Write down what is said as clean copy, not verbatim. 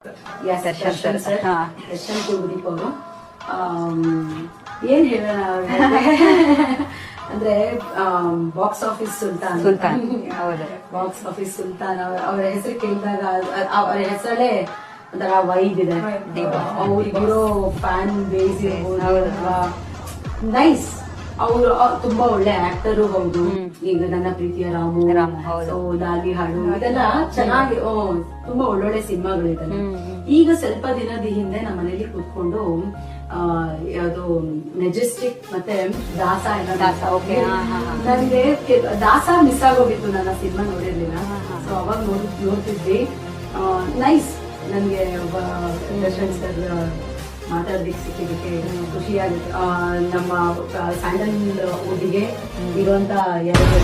Darshan sir, ಹಾ. ದರ್ಶನ್ ಕುಲದೀಪ್ ಅವರು ಏನ್ ಹೇಳೋಣ ಅಂದ್ರೆ ಬಾಕ್ಸ್ ಆಫೀಸ್ ಸುಲ್ತಾನ್ ಹೌದು. ಬಾಕ್ಸ್ ಆಫೀಸ್ ಸುಲ್ತಾನ್ ಅವರ ಹೆಸರು ಕೇಳಿದಾಗ ಅವರ ಹೆಸರಲ್ಲೇ ಒಂಥರ ವೈಬ್ ಇದೆ. ಅವ್ರಿಗಿರೋ ಫ್ಯಾನ್ ಬೇಸ್ ಇರ್ಬೋದು, ನೈಸ್. ಅವರು ತುಂಬಾ ಒಳ್ಳೆ ಆಕ್ಟರು ಹೌದು. ಈಗ ನನ್ನ ಪ್ರೀತಿಯ ರಾಮು, ಲಾಲಿ ಹಾಡು ಇದೆಲ್ಲ ಚೆನ್ನಾಗಿ ತುಂಬಾ ಒಳ್ಳೊಳ್ಳೆ ಸಿನಿಮಾಗಳಿದ್ದಾವೆ. ಈಗ ಸ್ವಲ್ಪ ದಿನದ ಹಿಂದೆ ನಮ್ಮ ಮನೇಲಿ ಕೂತ್ಕೊಂಡು ಯಾವುದು ಮೆಜೆಸ್ಟಿಕ್ ಮತ್ತೆ ದಾಸ ನನ್ಗೆ ದಾಸ ಮಿಸ್ ಆಗೋಗಿತ್ತು, ನನ್ನ ಸಿನಿಮಾ ನೋಡಿರ್ಲಿಲ್ಲ. ಸೊ ಅವಾಗ ನೋಡ್ತಿದ್ವಿ. ನೈಸ್. ನನ್ಗೆ ಒಬ್ಬ ದರ್ಶನ್ ಸರ್ ಮಾತಾಡೋದಕ್ಕೆ ಸಿಕ್ಕಿದ್ದಕ್ಕೆ ಖುಷಿಯಾಗುತ್ತೆ. ನಮ್ಮ ಸ್ಯಾಂಡಲ್ ವುಡ್ಗೆ ಇರುವಂತ ಎರಡು